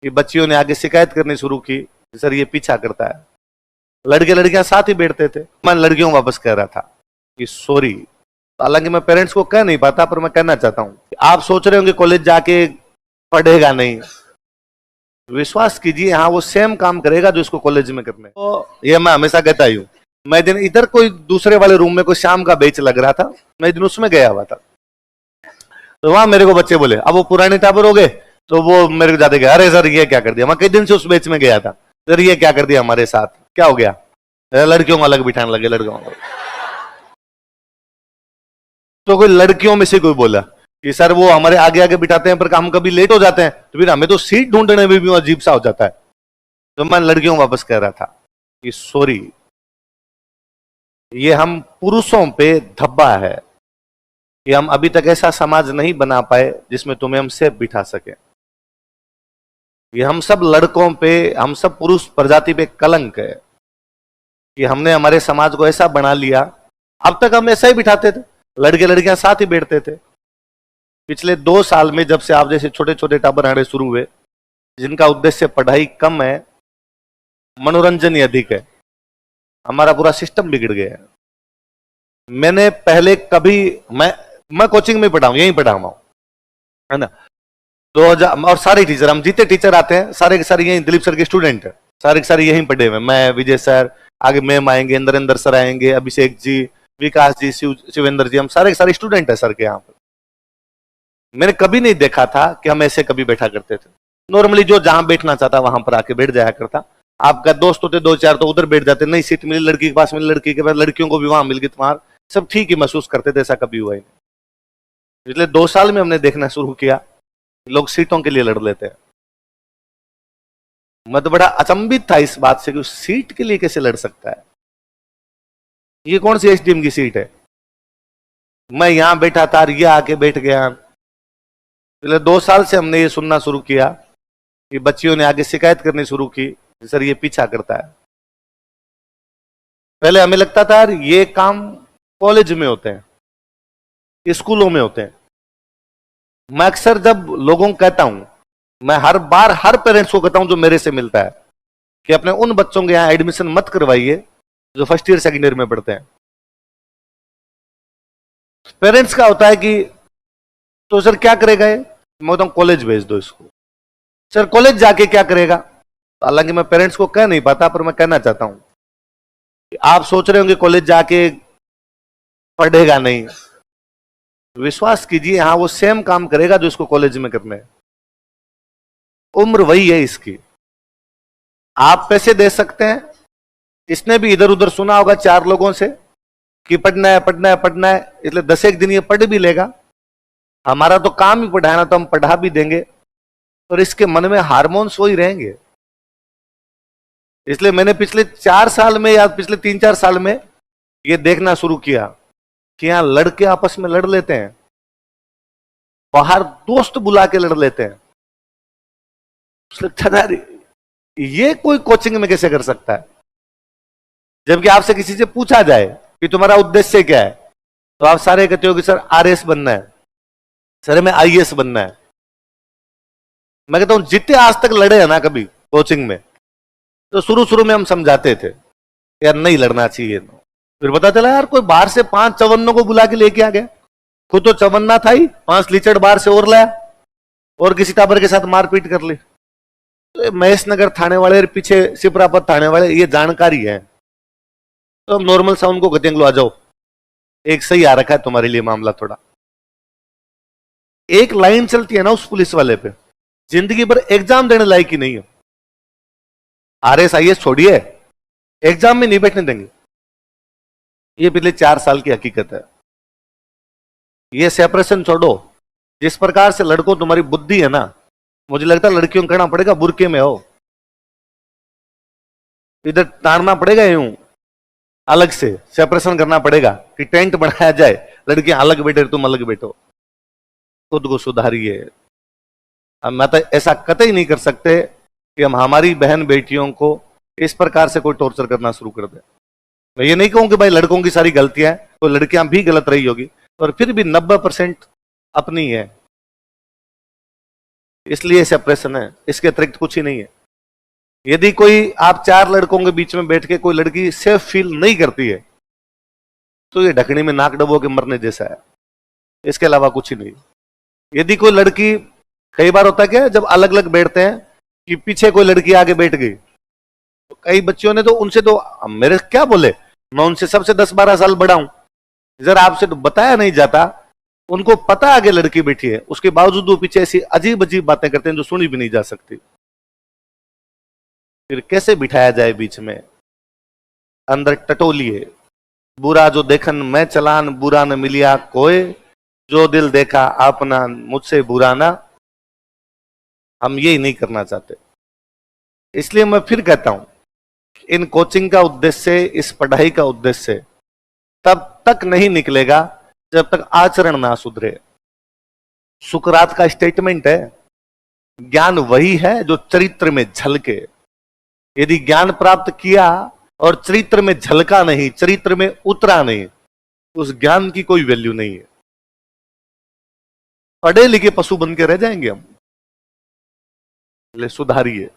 कि बच्चियों ने आगे शिकायत करनी शुरू की, सर ये पीछा करता है। लड़के लड़कियां साथ ही बैठते थे। मैं लड़कियों को वापस कह रहा था कि सॉरी, हालांकि मैं पेरेंट्स को कह नहीं पाता, पर मैं कहना चाहता हूं कि आप सोच रहे होंगे कॉलेज जाके पढ़ेगा नहीं, विश्वास कीजिए हाँ वो सेम काम करेगा जो इसको कॉलेज में करने। तो ये मैं हमेशा कहता ही हूँ। मैं दिन इधर कोई दूसरे वाले रूम में कोई शाम का बेच लग रहा था, मैं दिन उसमें गया हुआ था, तो वहां मेरे को बच्चे बोले, अब वो पुराने टाबर हो गए, तो वो मेरे को जाते गए, अरे सर ये क्या कर दिया। मैं कई दिन से उस बेच में गया था, सर ये क्या कर दिया हमारे साथ, क्या हो गया। लड़कियों को अलग बिठाने लगे, लड़कियों को। तो कोई लड़कियों में से कोई बोला कि सर वो हमारे आगे आगे बिठाते हैं पर हम कभी लेट हो जाते हैं, तो फिर हमें तो सीट ढूंढने में भी अजीब सा हो जाता है। तो मैं लड़कियों को वापस कह रहा था कि सॉरी, ये हम पुरुषों पे धब्बा है कि हम अभी तक ऐसा समाज नहीं बना पाए जिसमें तुम्हें हम सेफ बिठा सके। ये हम सब लड़कों पे, हम सब पुरुष प्रजाति पे कलंक है कि हमने हमारे समाज को ऐसा बना लिया। अब तक हम ऐसा ही बिठाते थे, लड़के लड़कियां साथ ही बैठते थे। पिछले 2 साल में जब से आप जैसे छोटे छोटे टाबर आने शुरू हुए, जिनका उद्देश्य पढ़ाई कम है, मनोरंजन ही अधिक है, हमारा पूरा सिस्टम बिगड़ गया है। मैंने पहले कभी, मैं कोचिंग में पढ़ा हूं, यहीं पढ़ा हूं, है ना। 2000 और सारे टीचर, हम जितने टीचर आते हैं सारे के सारे यहीं दिलीप सर के स्टूडेंट है, सारे के सारे यहीं पढ़े हुए। मैं, विजय सर, आगे मैम आएंगे, नरेंद्र सर आएंगे, अभिषेक जी, विकास जी, शिवेंद्र जी, हम सारे के सारे स्टूडेंट है सर के यहाँ पर। मैंने कभी नहीं देखा था कि हम ऐसे कभी बैठा करते थे। नॉर्मली जो जहां बैठना चाहता वहां पर आके बैठ जाया करता। आपका दोस्त होते 2-4 तो उधर बैठ जाते, नहीं सीट मिली लड़की के पास, मिली लड़की के पास, लड़कियों को भी वहां मिल गई, तुम्हारा सब ठीक ही महसूस करते थे, ऐसा कभी हुआ ही नहीं। पिछले 2 साल में हमने देखना शुरू किया लोग सीटों के लिए लड़ लेते हैं। मैं तो बड़ा अचंभित था इस बात से कि सीट के लिए कैसे लड़ सकता है, ये कौन सी एसडीएम की सीट है। मैं यहां बैठा था, ये आके बैठ गया। पिछले 2 साल से हमने ये सुनना शुरू किया कि बच्चियों ने आगे शिकायत करनी शुरू की, सर ये पीछा करता है। पहले हमें लगता था ये काम कॉलेज में होते हैं, स्कूलों में होते हैं। मैं अक्सर जब लोगों को कहता हूं, मैं हर बार हर पेरेंट्स को कहता हूं जो मेरे से मिलता है, कि अपने उन बच्चों के यहां एडमिशन मत करवाइए जो फर्स्ट ईयर सेकेंड ईयर में पढ़ते हैं। पेरेंट्स का होता है कि तो सर क्या करेगा ये, मैं बोलता हूं कॉलेज भेज दो इसको। सर कॉलेज जाके क्या करेगा। हालांकि मैं पेरेंट्स को कह नहीं पाता, पर मैं कहना चाहता हूं कि आप सोच रहे होंगे कॉलेज जाके पढ़ेगा नहीं, विश्वास कीजिए हाँ वो सेम काम करेगा जो इसको कॉलेज में करने है। उम्र वही है इसकी। आप पैसे दे सकते हैं, इसने भी इधर उधर सुना होगा 4 लोगों से कि पढ़ना है पढ़ना है पढ़ना है, इसलिए 10 दिन ये पढ़ भी लेगा। हमारा तो काम ही पढ़ाना, तो हम पढ़ा भी देंगे, और इसके मन में हार्मोन्स वही रहेंगे। इसलिए मैंने पिछले 4 साल में या पिछले 3-4 साल में ये देखना शुरू किया कि यहां लड़के आपस में लड़ लेते हैं, बाहर दोस्त बुला के लड़ लेते हैं। ये कोई कोचिंग में कैसे कर सकता है। जबकि आपसे किसी से पूछा जाए कि तुम्हारा उद्देश्य क्या है, तो आप सारे कहते हो कि सर आरएस बनना है, सर मैं आईएएस बनना है। मैं कहता हूं जितने आज तक लड़े हैं ना कभी कोचिंग में, तो शुरू शुरू में हम समझाते थे यार नहीं लड़ना चाहिए, फिर पता चला यार कोई बाहर से 5 चवन्नों को बुला के लेके आ गया, खुद तो चवन्ना था ही, 5 लीचड़ बाहर से और लाया और किसी टाबर के साथ मारपीट कर ली। तो महेश नगर थाने वाले, पीछे शिप्रापत थाने वाले, ये जानकारी है। तो हम नॉर्मल सा उनको कहते हैं आ जाओ, एक सही आ रखा है तुम्हारे लिए मामला। थोड़ा एक लाइन चलती है ना उस पुलिस वाले पे, जिंदगी भर एग्जाम देने लायक ही नहीं है। आरएस आईएएस छोड़िए, एग्जाम में नहीं बैठने देंगे। ये पिछले 4 साल की हकीकत है। ये सेपरेशन छोड़ो, जिस प्रकार से लड़कों तुम्हारी बुद्धि है ना, मुझे लगता है लड़कियों को करना पड़ेगा बुरके में हो, इधर तारना पड़ेगा, यूं अलग से सेपरेशन करना पड़ेगा कि टेंट बनाया जाए, लड़कियां अलग बैठे तुम अलग बैठो। खुद को सुधारिए। हम मैं तो ऐसा कतई नहीं कर सकते कि हम हमारी बहन बेटियों को इस प्रकार से कोई टॉर्चर करना शुरू कर दे। मैं ये नहीं कहूं कि भाई लड़कों की सारी गलतियां हैं, तो लड़कियां भी गलत रही होगी, और फिर भी 90% अपनी है। इसलिए सेपरेशन है, इसके अतिरिक्त कुछ ही नहीं है। यदि कोई आप 4 लड़कों के बीच में बैठ के कोई लड़की सेफ फील नहीं करती है तो ये ढकनी में नाक डबो के मरने जैसा है, इसके अलावा कुछ ही नहीं। यदि कोई लड़की, कई बार होता है क्या, जब अलग अलग बैठते हैं कि पीछे कोई लड़की आगे बैठ गई, तो कई बच्चियों ने तो उनसे तो मेरे क्या बोले, मैं उनसे सबसे 10-12 साल बड़ा हूं, जरा आपसे तो बताया नहीं जाता, उनको पता आगे लड़की बैठी है, उसके बावजूद वो पीछे ऐसी अजीब अजीब बातें करते हैं जो सुनी भी नहीं जा सकती। फिर कैसे बिठाया जाए बीच में? अंदर टटोलिए, बुरा जो देखन मैं चलान, बुरा न मिलिया कोई, जो दिल देखा अपना मुझसे बुरा ना। हम यही नहीं करना चाहते। इसलिए मैं फिर कहता हूं, इन कोचिंग का उद्देश्य, इस पढ़ाई का उद्देश्य तब तक नहीं निकलेगा जब तक आचरण ना सुधरे। सुकरात का स्टेटमेंट है, ज्ञान वही है जो चरित्र में झलके। यदि ज्ञान प्राप्त किया और चरित्र में झलका नहीं, चरित्र में उतरा नहीं, उस ज्ञान की कोई वैल्यू नहीं है। पढ़े लिखे पशु बन के रह जाएंगे हम। सुधारिए।